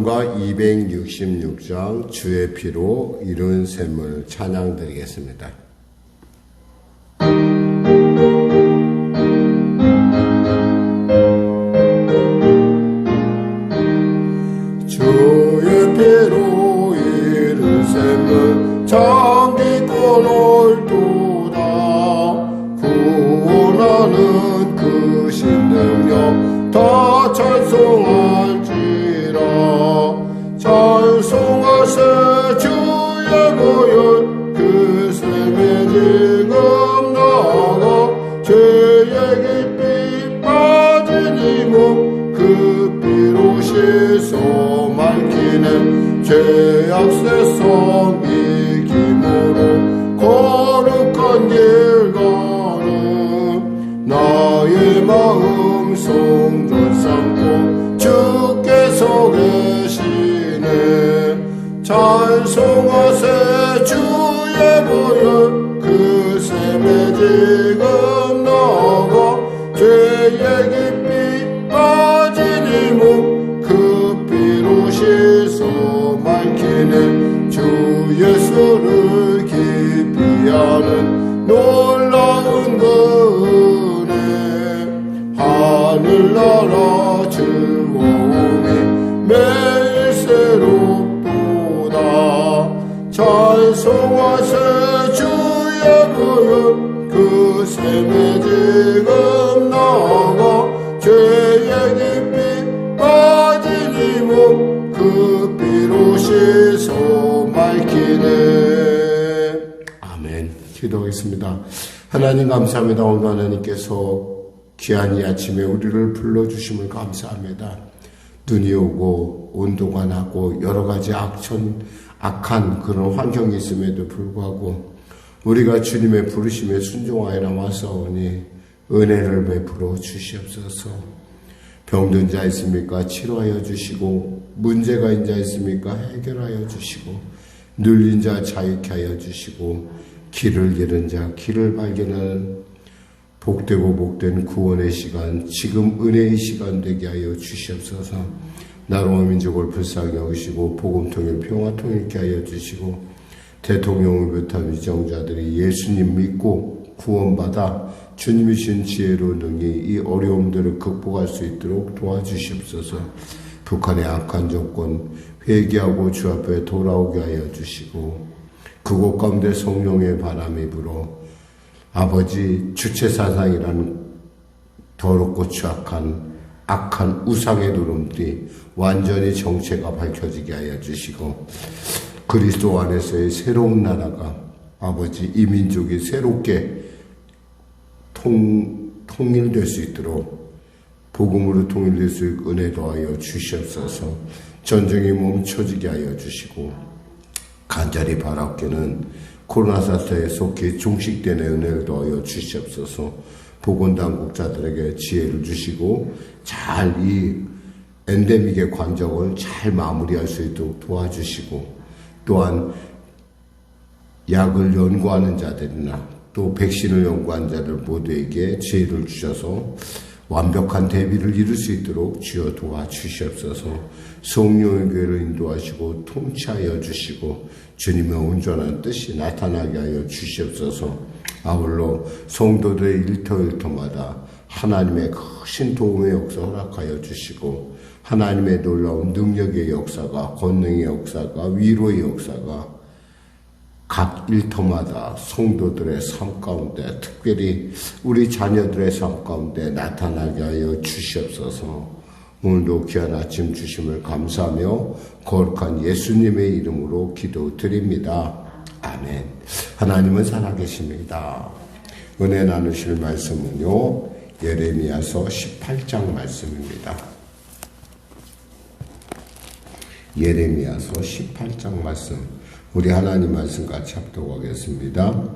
266장 주의 피로 이룬 샘을 찬양드리겠습니다. 주의 피로 이룬 샘을 잠기고 놀도다. 구원하는 그 신능력 다 찬송할지라. 찬송하세 주의 보혈 그 샘에 지금 나가. 죄의 깊이 빠진 이 몸 그 피로 씻어 맑히네. 죄악 세상 이김으로 거룩한 길 가는 나의 마음 성전 삼고 주께서 계시네. 찬송하세 주의 보혈 그 샘에 지금 나가. 죄의 깊이 빠진 이 몸 그 피로 씻어 맑히네. 주 예수를 깊이 아는 놀라운 그 은혜. 하늘나라 즐거움이 매일 새롭도다. 찬송하세 주의 보혈 그 샘에 지금 나가. 죄의 깊이 빠진 이 몸 그 피로 씻어 맑히네. 아멘. 기도하겠습니다. 하나님 감사합니다. 오늘 하나님께서 귀한 이 아침에 우리를 불러주심을 감사합니다. 눈이 오고 온도가 나고 여러 가지 악한 그런 환경이 있음에도 불구하고 우리가 주님의 부르심에 순종하여 나와서오니 은혜를 베풀어 주시옵소서. 병든 자 있습니까? 치료하여 주시고, 문제가 있는 자 있습니까? 해결하여 주시고, 눌린 자 자유케 하여 주시고, 길을 잃은 자 길을 발견하는 복되고 복된 구원의 시간, 지금 은혜의 시간 되게 하여 주시옵소서. 나라와 민족을 불쌍히 여기시고 복음 통일 평화 통일케 하여 주시고, 대통령을 비롯한 위정자들이 예수님 믿고 구원받아 주님이신 지혜로 능히 이 어려움들을 극복할 수 있도록 도와주시옵소서. 북한의 악한 정권 회개하고 주 앞에 돌아오게 하여 주시고, 그곳 가운데 성령의 바람이 불어 아버지 주체사상이라는 더럽고 추악한 악한 우상의 누름들이 완전히 정체가 밝혀지게 하여 주시고, 그리스도 안에서의 새로운 나라가 아버지 이 민족이 새롭게 통일될 수 있도록 복음으로 통일될 수 있도록 은혜 더하여 주시옵소서. 전쟁이 멈춰지게 하여 주시고, 간절히 바랍게는 코로나 사태에 속히 종식되는 은혜를 더하여 주시옵소서. 보건당국자들에게 지혜를 주시고 잘 이 엔데믹의 관정을 잘 마무리할 수 있도록 도와주시고, 또한 약을 연구하는 자들이나 또 백신을 연구한 자들 모두에게 지혜를 주셔서 완벽한 대비를 이룰 수 있도록 주여 도와주시옵소서. 성령의 교회를 인도하시고 통치하여 주시고 주님의 온전한 뜻이 나타나게 하여 주시옵소서. 아울러 성도들의 일터일터마다 하나님의 크신 도움의 역사 허락하여 주시고, 하나님의 놀라운 능력의 역사가, 권능의 역사가, 위로의 역사가 각 일터마다 성도들의 삶 가운데, 특별히 우리 자녀들의 삶 가운데 나타나게 하여 주시옵소서. 오늘도 귀한 아침 주심을 감사하며 거룩한 예수님의 이름으로 기도드립니다. 아멘. 하나님은 살아계십니다. 은혜 나누실 말씀은요, 예레미야서 18장 말씀입니다. 예레미야서 18장 말씀, 우리 하나님 말씀 같이 합독하겠습니다.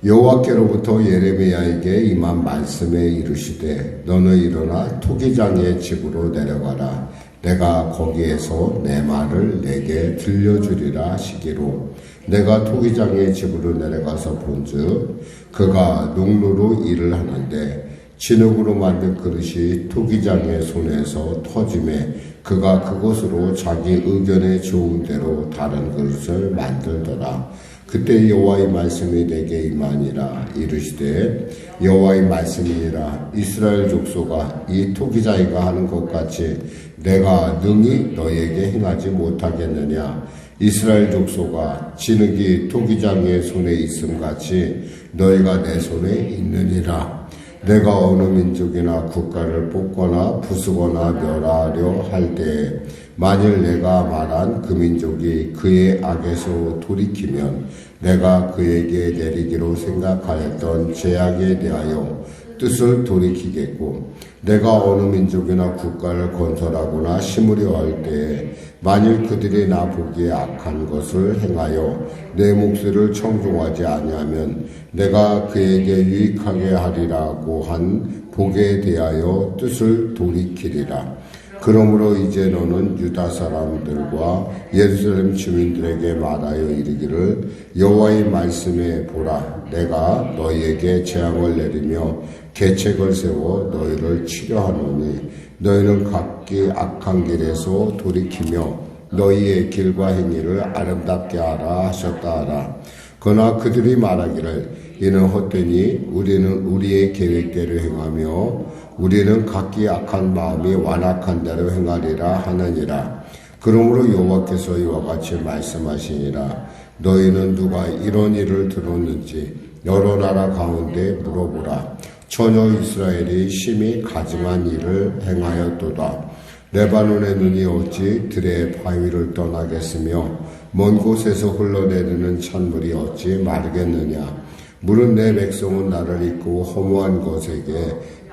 여호와께로부터 예레미야에게 임한 말씀에 이르시되, 너는 일어나 토기장의 집으로 내려가라. 내가 거기에서 내 말을 내게 들려주리라 하시기로, 내가 토기장의 집으로 내려가서 본즉 그가 농로로 일을 하는데 진흙으로 만든 그릇이 토기장의 손에서 터짐에 그가 그것으로 자기 의견에 좋은 대로 다른 그릇을 만들더라. 그때 여호와의 말씀이 내게 임하니라. 이르시되 여호와의 말씀이니라. 이스라엘 족속아, 이 토기장이가 하는 것 같이 내가 능히 너희에게 행하지 못하겠느냐. 이스라엘 족속아, 진흙이 토기장의 손에 있음같이 너희가 내 손에 있느니라. 내가 어느 민족이나 국가를 뽑거나 부수거나 멸하려 할 때에 만일 내가 말한 그 민족이 그의 악에서 돌이키면 내가 그에게 내리기로 생각하였던 제약에 대하여 뜻을 돌이키겠고, 내가 어느 민족이나 국가를 건설하거나 심으려 할 때에 만일 그들이 나 보기에 악한 것을 행하여 내 목소리를 청종하지 아니하면 내가 그에게 유익하게 하리라고 한 복에 대하여 뜻을 돌이키리라. 그러므로 이제 너는 유다 사람들과 예루살렘 주민들에게 말하여 이르기를 여호와의 말씀에 보라. 내가 너희에게 재앙을 내리며 계책을 세워 너희를 치려하노니 너희는 각기 악한 길에서 돌이키며 너희의 길과 행위를 아름답게 하라 하셨다 하라. 그러나 그들이 말하기를 이는 헛되니 우리는 우리의 계획대로 행하며 우리는 각기 악한 마음이 완악한 대로 행하리라 하느니라. 그러므로 여호와께서 이와 같이 말씀하시니라. 너희는 누가 이런 일을 들었는지 여러 나라 가운데 물어보라. 전혀 이스라엘이 심히 가증한 일을 행하였도다. 레바논의 눈이 어찌 들의 바위를 떠나겠으며 먼 곳에서 흘러내리는 찬물이 어찌 마르겠느냐. 물은 내 백성은 나를 잊고 허무한 것에게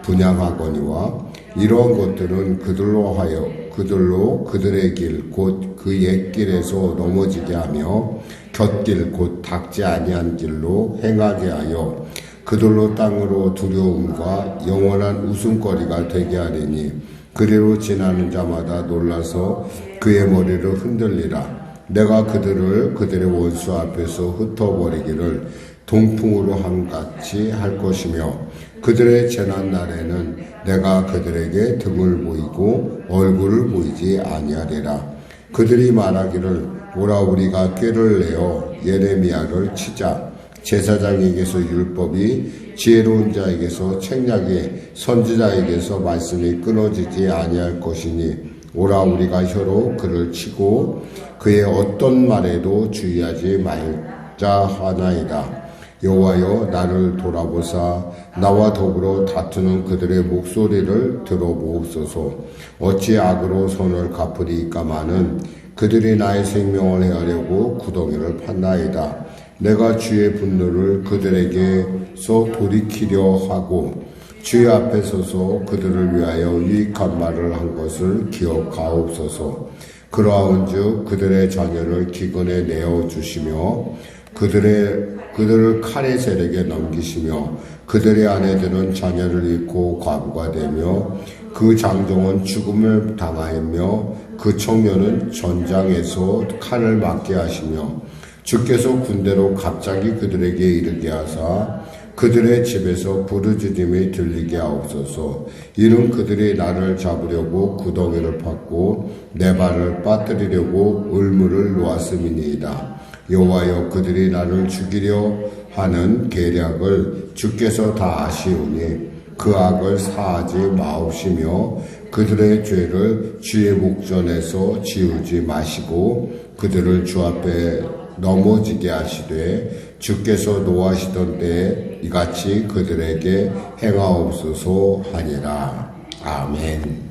분양하거니와 이러한 것들은 그들로 그들의 길 곧 그 옛길에서 넘어지게 하며 곁길 곧 닦지 아니한 길로 행하게 하여 그들로 땅으로 두려움과 영원한 웃음거리가 되게 하리니 그리로 지나는 자마다 놀라서 그의 머리를 흔들리라. 내가 그들을 그들의 원수 앞에서 흩어버리기를 동풍으로 함같이 할 것이며 그들의 재난 날에는 내가 그들에게 등을 보이고 얼굴을 보이지 아니하리라. 그들이 말하기를 오라 우리가 꾀를 내어 예레미야를 치자. 제사장에게서 율법이 지혜로운 자에게서 책략이 선지자에게서 말씀이 끊어지지 아니할 것이니 오라 우리가 혀로 그를 치고 그의 어떤 말에도 주의하지 말자 하나이다. 여호와여 나를 돌아보사 나와 더불어 다투는 그들의 목소리를 들어보옵소서. 어찌 악으로 손을 갚으리까마는 그들이 나의 생명을 헤아려고 구덩이를 팠나이다. 내가 주의 분노를 그들에게서 돌이키려 하고 주의 앞에 서서 그들을 위하여 유익한 말을 한 것을 기억하옵소서. 그러하온즉 그들의 자녀를 기근에 내어주시며 그들을 칼의 세력에 넘기시며 그들의 아내들은 자녀를 잃고 과부가 되며 그 장정은 죽음을 당하며 그 청년은 전장에서 칼을 맞게 하시며 주께서 군대로 갑자기 그들에게 이르게 하사 그들의 집에서 부르짖음이 들리게 하옵소서. 이는 그들이 나를 잡으려고 구덩이를 팠고 내 발을 빠뜨리려고 울무를 놓았음이니이다. 여호와여 그들이 나를 죽이려 하는 계략을 주께서 다 아시오니 그 악을 사하지 마옵시며 그들의 죄를 주의 목전에서 지우지 마시고 그들을 주 앞에 넘어지게 하시되 주께서 노하시던 때에 이같이 그들에게 행하옵소서 하니라. 아멘.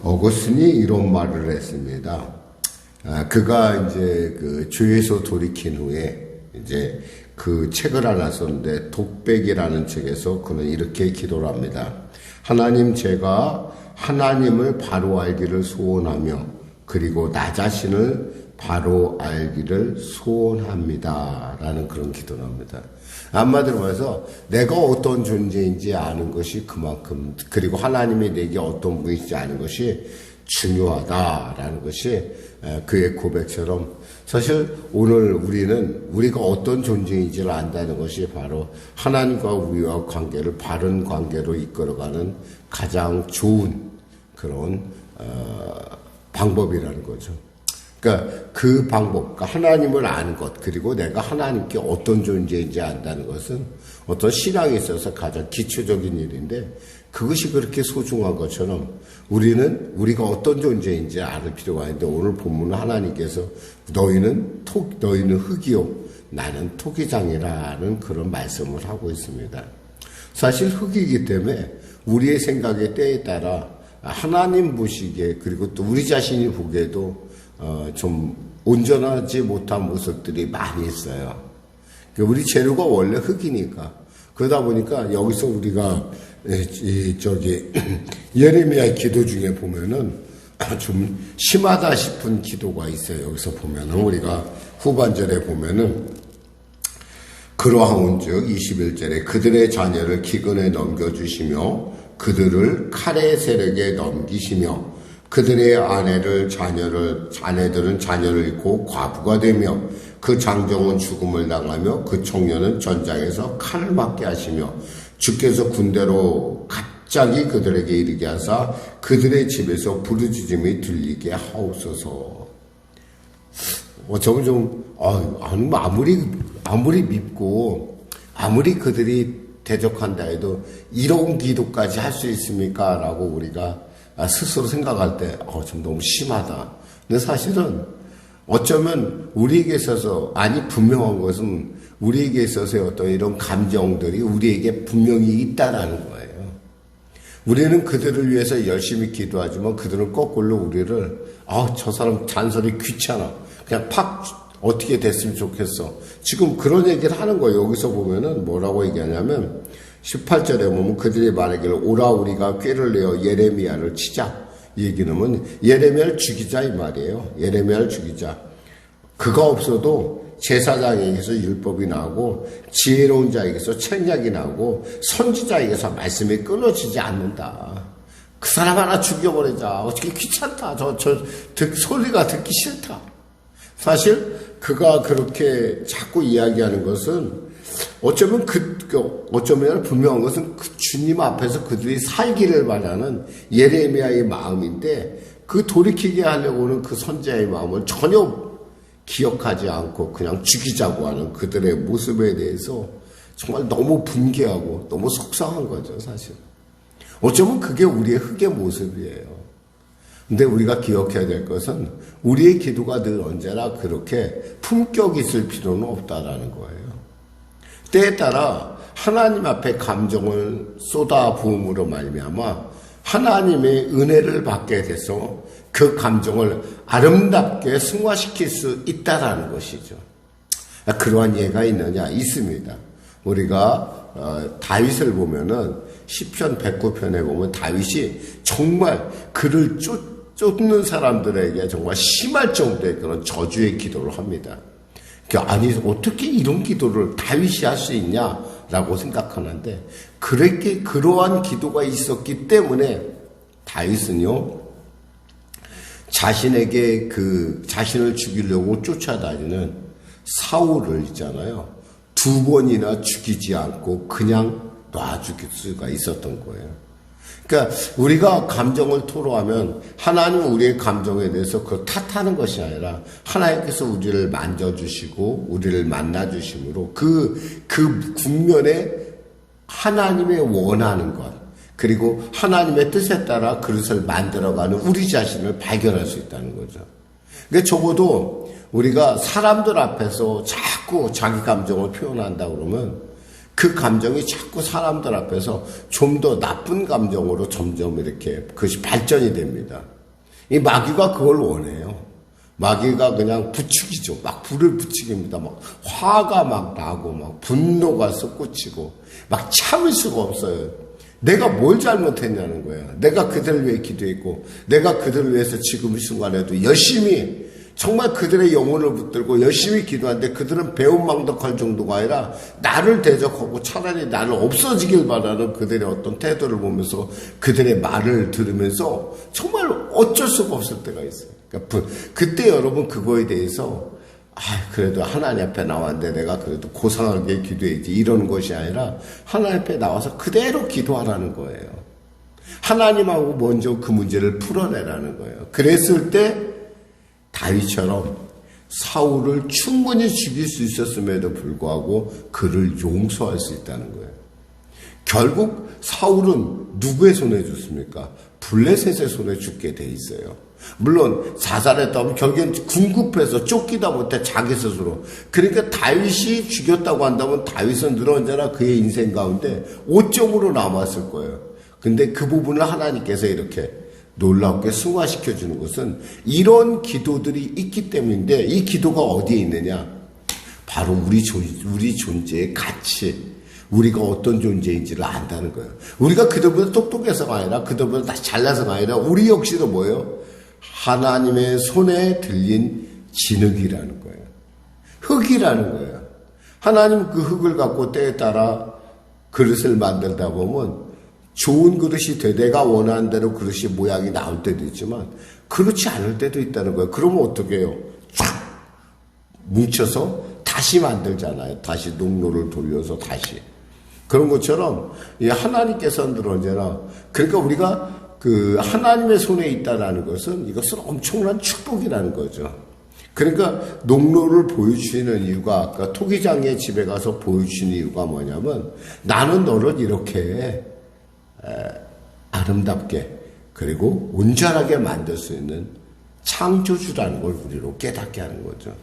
어거스틴이 이런 말을 했습니다. 그가 이제 그 죄에서 돌이킨 후에 이제 그 책을 하나 썼는데 독백이라는 책에서 그는 이렇게 기도를 합니다. 하나님, 제가 하나님을 바로 알기를 소원하며 그리고 나 자신을 바로 알기를 소원합니다. 라는 그런 기도를 합니다. 한마디로 말해서 내가 어떤 존재인지 아는 것이 그만큼, 그리고 하나님이 내게 어떤 분이신지 아는 것이 중요하다라는 것이 그의 고백처럼 사실 오늘 우리는 우리가 어떤 존재인지를 안다는 것이 바로 하나님과 우리와 관계를 바른 관계로 이끌어가는 가장 좋은 그런 방법이라는 거죠. 그러니까 그 방법, 그러니까 하나님을 아는 것, 그리고 내가 하나님께 어떤 존재인지 안다는 것은 어떤 신앙에 있어서 가장 기초적인 일인데 그것이 그렇게 소중한 것처럼 우리는 우리가 어떤 존재인지 알을 필요가 있는데 오늘 본문은 하나님께서 너희는 흙이요 나는 토기장이라는 그런 말씀을 하고 있습니다. 사실 흙이기 때문에 우리의 생각의 때에 따라 하나님 보시기에 그리고 또 우리 자신이 보기에도 좀 온전하지 못한 모습들이 많이 있어요. 우리 재료가 원래 흙이니까 그러다 보니까 여기서 우리가 예레미야 기도 중에 보면은 좀 심하다 싶은 기도가 있어요. 여기서 보면은 우리가 후반절에 보면은 그러하온즉 21절에 그들의 자녀를 기근에 넘겨주시며 그들을 칼의 세력에 넘기시며 그들의 아내들은 자녀를 잃고 과부가 되며 그 장정은 죽음을 당하며 그 청년은 전장에서 칼을 맞게 하시며 주께서 군대로 갑자기 그들에게 이르게 하사 그들의 집에서 부르짖음이 들리게 하옵소서. 저건 좀 아무리 밉고 아무리 그들이 대적한다 해도 이런 기도까지 할 수 있습니까? 라고 우리가 스스로 생각할 때 좀 너무 심하다. 근데 사실은 어쩌면 우리에게 있어서 분명한 것은 우리에게 있어서의 어떤 이런 감정들이 우리에게 분명히 있다라는 거예요. 우리는 그들을 위해서 열심히 기도하지만 그들은 거꾸로 우리를 저 사람 잔소리 귀찮아. 그냥 팍 어떻게 됐으면 좋겠어. 지금 그런 얘기를 하는 거예요. 여기서 보면은 뭐라고 얘기하냐면 18절에 보면 그들이 말하기를 오라 우리가 꾀를 내어 예레미야를 치자. 이 얘기는 예레미야를 죽이자 이 말이에요. 예레미야를 죽이자. 그가 없어도 제사장에게서 율법이 나오고 지혜로운 자에게서 책략이 나오고 선지자에게서 말씀이 끊어지지 않는다. 그 사람 하나 죽여버리자. 어떻게 귀찮다. 소리가 듣기 싫다. 사실 그가 그렇게 자꾸 이야기하는 것은 어쩌면 분명한 것은 그 주님 앞에서 그들이 살기를 바라는 예레미야의 마음인데 그 돌이키게 하려고는 그 선지자의 마음을 전혀 기억하지 않고 그냥 죽이자고 하는 그들의 모습에 대해서 정말 너무 분개하고 너무 속상한 거죠, 사실. 어쩌면 그게 우리의 흙의 모습이에요. 근데 우리가 기억해야 될 것은 우리의 기도가 늘 언제나 그렇게 품격 있을 필요는 없다라는 거예요. 때에 따라 하나님 앞에 감정을 쏟아 부음으로 말미암아 하나님의 은혜를 받게 돼서 그 감정을 아름답게 승화시킬 수 있다라는 것이죠. 그러한 예가 있느냐? 있습니다. 우리가 다윗을 보면은 시편 109편에 보면 다윗이 정말 그를 쫓는 사람들에게 정말 심할 정도의 그런 저주의 기도를 합니다. 아니 어떻게 이런 기도를 다윗이 할 수 있냐라고 생각하는데 그러한 기도가 있었기 때문에 다윗은요 자신에게 자신을 죽이려고 쫓아다니는 사울을 있잖아요. 2번이나 죽이지 않고 그냥 놔 죽일 수가 있었던 거예요. 그러니까 우리가 감정을 토로하면 하나님은 우리의 감정에 대해서 그걸 탓하는 것이 아니라 하나님께서 우리를 만져주시고 우리를 만나주심으로 그 국면에 하나님의 원하는 것 그리고 하나님의 뜻에 따라 그릇을 만들어가는 우리 자신을 발견할 수 있다는 거죠. 그러니까 적어도 우리가 사람들 앞에서 자꾸 자기 감정을 표현한다 그러면 그 감정이 자꾸 사람들 앞에서 좀 더 나쁜 감정으로 점점 이렇게 그것이 발전이 됩니다. 이 마귀가 그걸 원해요. 마귀가 그냥 부추기죠. 막 불을 부추깁니다. 막 화가 막 나고 막 분노가 솟구치고 막 참을 수가 없어요. 내가 뭘 잘못했냐는 거야. 내가 그들을 위해 기도했고 내가 그들을 위해서 지금 이 순간에도 열심히 정말 그들의 영혼을 붙들고 열심히 기도하는데 그들은 배은망덕할 정도가 아니라 나를 대적하고 차라리 나를 없어지길 바라는 그들의 어떤 태도를 보면서 그들의 말을 들으면서 정말 어쩔 수가 없을 때가 있어요. 그러니까 그때 여러분 그거에 대해서 그래도 하나님 앞에 나왔는데 내가 그래도 고상하게 기도해야지 이러는 것이 아니라 하나님 앞에 나와서 그대로 기도하라는 거예요. 하나님하고 먼저 그 문제를 풀어내라는 거예요. 그랬을 때 다윗처럼 사울을 충분히 죽일 수 있었음에도 불구하고 그를 용서할 수 있다는 거예요. 결국 사울은 누구의 손에 죽습니까? 블레셋의 손에 죽게 돼 있어요. 물론 자살했다면 결국엔 궁급해서 쫓기다 못해 자기 스스로. 그러니까 다윗이 죽였다고 한다면 다윗은 늘 언제나 그의 인생 가운데 오점으로 남았을 거예요. 근데 그 부분을 하나님께서 이렇게 놀랍게 승화시켜 주는 것은 이런 기도들이 있기 때문인데, 이 기도가 어디에 있느냐? 바로 우리 존재의 가치, 우리가 어떤 존재인지를 안다는 거예요. 우리가 그들보다 똑똑해서가 아니라 그들보다 잘나서가 아니라 우리 역시도 뭐예요? 하나님의 손에 들린 진흙이라는 거예요. 흙이라는 거예요. 하나님 그 흙을 갖고 때에 따라 그릇을 만들다 보면 좋은 그릇이 돼, 내가 원하는 대로 그릇이 모양이 나올 때도 있지만 그렇지 않을 때도 있다는 거예요. 그러면 어떻게 해요? 쫙 뭉쳐서 다시 만들잖아요. 다시 농로를 돌려서 다시. 그런 것처럼 하나님께서는 늘 언제나, 그러니까 우리가 그 하나님의 손에 있다라는 것은 이것은 엄청난 축복이라는 거죠. 그러니까 농로를 보여주시는 이유가, 아까 토기장의 집에 가서 보여주시는 이유가 뭐냐면 나는 너를 이렇게 아름답게 그리고 온전하게 만들 수 있는 창조주라는 걸 우리로 깨닫게 하는 거죠.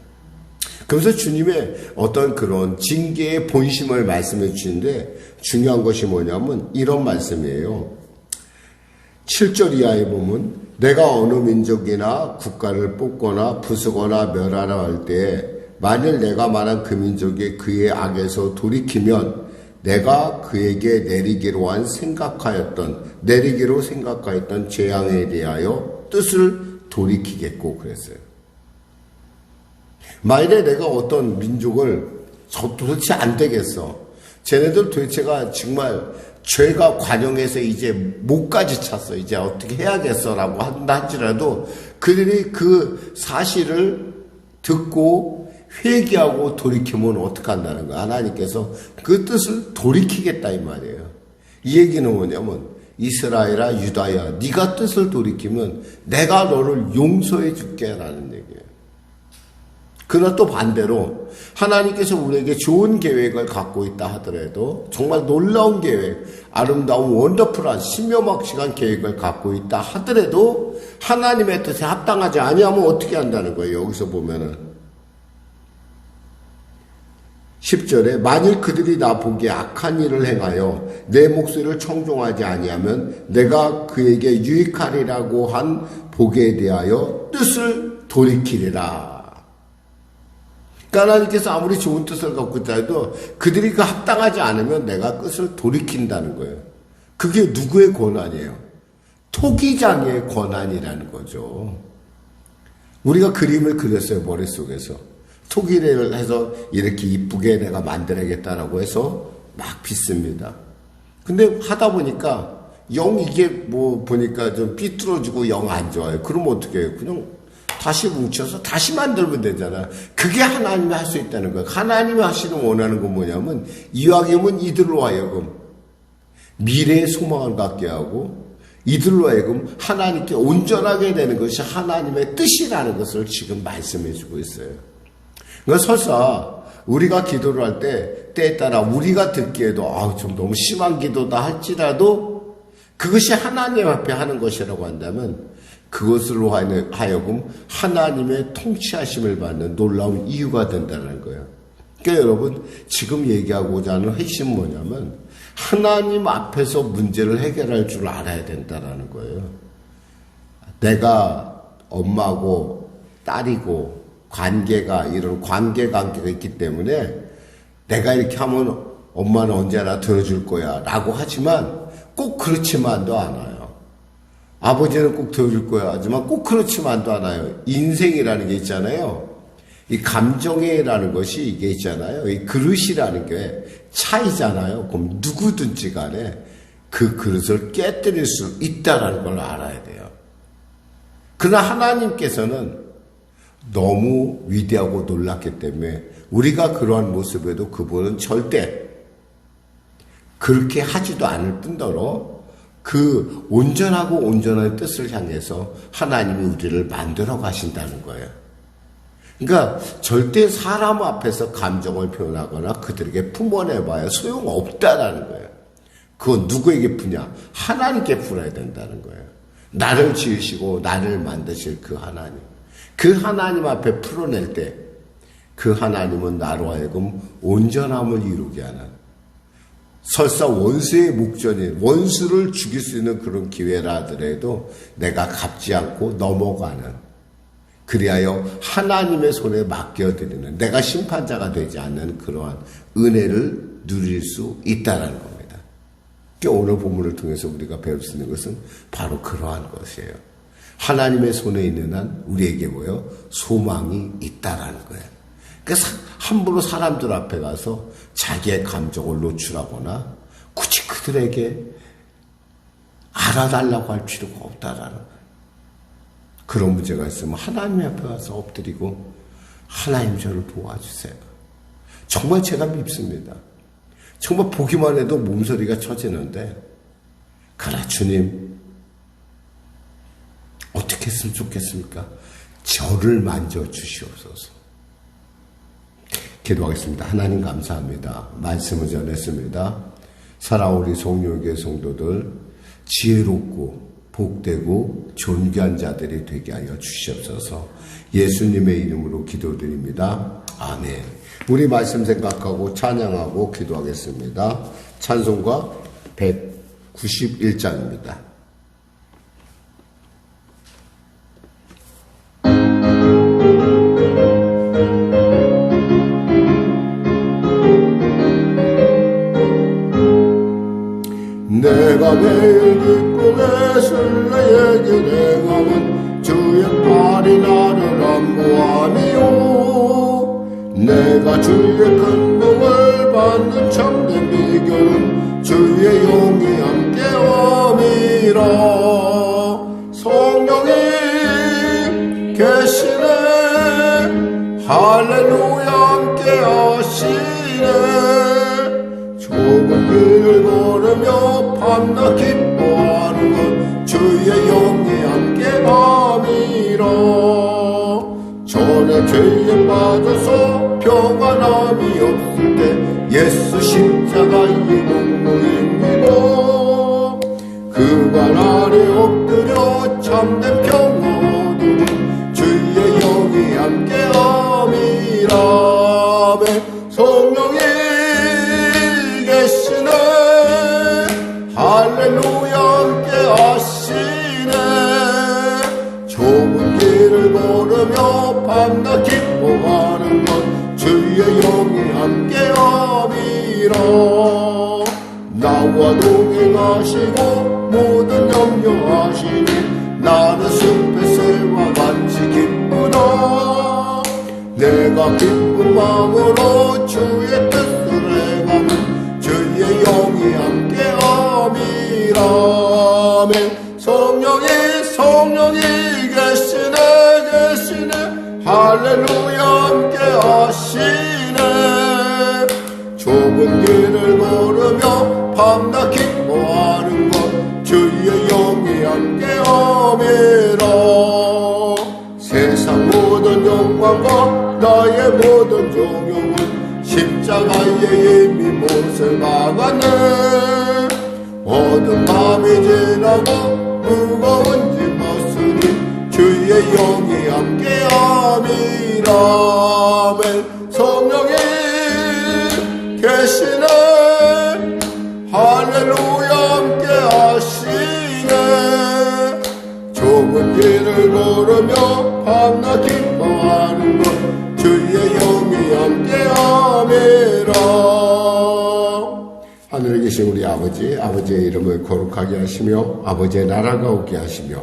그래서 주님의 어떤 그런 징계의 본심을 말씀해 주시는데 중요한 것이 뭐냐면 이런 말씀이에요. 7절 이하에 보면 내가 어느 민족이나 국가를 뽑거나 부수거나 멸하라 할 때에 만일 내가 말한 그 민족이 그의 악에서 돌이키면 내가 그에게 내리기로 생각하였던 재앙에 대하여 뜻을 돌이키겠고 그랬어요. 만일에 내가 어떤 민족을 도대체 안 되겠어. 쟤네들 도대체가 정말 죄가 관영해서 이제 목까지 찼어. 이제 어떻게 해야겠어라고 한다 할지라도 그들이 그 사실을 듣고 회개하고 돌이키면 어떻게 한다는 거야. 하나님께서 그 뜻을 돌이키겠다 이 말이에요. 이 얘기는 뭐냐면 이스라엘아 유다야 네가 뜻을 돌이키면 내가 너를 용서해 줄게라는 얘기예요. 그러나 또 반대로 하나님께서 우리에게 좋은 계획을 갖고 있다 하더라도, 정말 놀라운 계획, 아름다운 원더풀한 신묘막측한 계획을 갖고 있다 하더라도 하나님의 뜻에 합당하지 아니하면 어떻게 한다는 거예요. 여기서 보면은 10절에 만일 그들이 나 보기에 악한 일을 행하여 내 목소리를 청종하지 아니하면 내가 그에게 유익하리라고 한 복에 대하여 뜻을 돌이키리라. 그러니까 하나님께서 아무리 좋은 뜻을 갖고 있다 해도 그들이 그 합당하지 않으면 내가 뜻을 돌이킨다는 거예요. 그게 누구의 권한이에요? 토기장의 권한이라는 거죠. 우리가 그림을 그렸어요, 머릿속에서. 토기를 해서 이렇게 이쁘게 내가 만들어야겠다라고 해서 막 빚습니다. 근데 하다 보니까 영 이게 뭐 보니까 좀 삐뚤어지고 영 안 좋아요. 그러면 어떻게 해요? 그냥 다시 뭉쳐서 다시 만들면 되잖아요. 그게 하나님이 할 수 있다는 거예요. 하나님이 하시는 원하는 건 뭐냐면 이왕이면 이들로 하여금 미래의 소망을 갖게 하고 이들로 하여금 하나님께 온전하게 되는 것이 하나님의 뜻이라는 것을 지금 말씀해 주고 있어요. 그러니까 설사 우리가 기도를 할 때에 따라 우리가 듣기에도 좀 너무 심한 기도다 할지라도 그것이 하나님 앞에 하는 것이라고 한다면 그것으로 하여금 하나님의 통치하심을 받는 놀라운 이유가 된다는 거예요. 그러니까 여러분 지금 얘기하고자 하는 핵심은 뭐냐면 하나님 앞에서 문제를 해결할 줄 알아야 된다는 거예요. 내가 엄마고 딸이고 관계가 이런 관계가 있기 때문에 내가 이렇게 하면 엄마는 언제나 들어줄 거야 라고 하지만 꼭 그렇지만도 않아요. 아버지는 꼭 들어줄 거야 하지만 꼭 그렇지만도 않아요. 인생이라는 게 있잖아요. 이 감정이라는 것이 이게 있잖아요. 이 그릇이라는 게 차이잖아요. 그럼 누구든지 간에 그 그릇을 깨뜨릴 수 있다는 걸 알아야 돼요. 그러나 하나님께서는 너무 위대하고 놀랐기 때문에 우리가 그러한 모습에도 그분은 절대 그렇게 하지도 않을 뿐더러 그 온전하고 온전한 뜻을 향해서 하나님이 우리를 만들어 가신다는 거예요. 그러니까 절대 사람 앞에서 감정을 표현하거나 그들에게 품어내봐야 소용없다라는 거예요. 그건 누구에게 푸냐? 하나님께 풀어야 된다는 거예요. 나를 지으시고 나를 만드실 그 하나님. 그 하나님 앞에 풀어낼 때 그 하나님은 나로 하여금 온전함을 이루게 하는, 설사 원수의 목전인 원수를 죽일 수 있는 그런 기회라 하더라도 내가 갚지 않고 넘어가는, 그리하여 하나님의 손에 맡겨드리는, 내가 심판자가 되지 않는 그러한 은혜를 누릴 수 있다는 겁니다. 오늘 본문을 통해서 우리가 배울 수 있는 것은 바로 그러한 것이에요. 하나님의 손에 있는 한 우리에게 뭐예요? 소망이 있다라는 거예요. 그래서 함부로 사람들 앞에 가서 자기의 감정을 노출하거나 굳이 그들에게 알아달라고 할 필요가 없다라는 거예요. 그런 문제가 있으면 하나님 앞에 가서 엎드리고 하나님 저를 도와주세요. 정말 제가 밉습니다. 정말 보기만 해도 몸서리가 쳐지는데, 그러나 주님 어떻게 했으면 좋겠습니까? 저를 만져주시옵소서. 기도하겠습니다. 하나님 감사합니다. 말씀을 전했습니다. 사랑하는 우리 송영교회 성도들 지혜롭고 복되고 존귀한 자들이 되게 하여 주시옵소서. 예수님의 이름으로 기도드립니다. 아멘. 우리 말씀 생각하고 찬양하고 기도하겠습니다. 찬송가 191장입니다. 내가 매일 듣고 애쓸 내에게 행함은 주의 팔이 나를 안보하니요. 내가 주의 큰 복을 받는 참된 비결은 주의 영이 함께함이라. 성령이 계시네, 할렐루야 함께하시네. 좁은 길을 걸으며 밤낮 기뻐하는 것 주의 영이 함께함이라. 전에 죄에 빠져서 평안함이 없을 때 예수 십자가의 공로임이고, 그발 아래 엎드려 참된 평화 얻으면 주의 영이 함께함이라. 성령이 계시네, 할렐루야 함께하시네. 좁은 길을 걸으며 밤낮 기뻐하는 것 주의 영이 함께함이라. 나와 동행하시고 모든 염려하시니 나는 숲의 새와 같이 기쁘다. 내가 기쁜 마음으로 주의 뜻을 행하면 주의 영이 함께함이라. 성령이 계시네, 할렐루야 함께하시네. 좁은 길을 걸으며 밤낮 기뻐하는 것 주의 영이 함께함이라. 세상 모든 영광과 나의 모든 종용은 십자가에 이미 못을 박았네. 어두운 밤이 지나고 무거운 짐 벗으니 주의 영이 함께함이라. 성령이 계시네, 할렐루야 함께하시네. 좁은 길을 걸으며 밤낮 기뻐하는 것 주의 영이 함께함이라. 하늘에 계신 우리 아버지의 이름을 거룩하게 하시며 아버지의 나라가 오게 하시며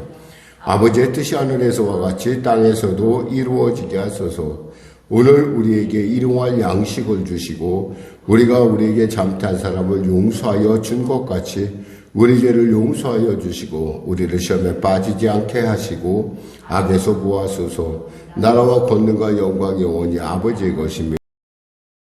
아버지의 뜻이 하늘에서와 같이 땅에서도 이루어지게 하소서. 오늘 우리에게 일용할 양식을 주시고 우리가 우리에게 잘못한 사람을 용서하여 준 것 같이 우리 죄를 용서하여 주시고 우리를 시험에 빠지지 않게 하시고 악에서 구하소서. 나라와 권능과 영광이 영원히 아버지의 것이며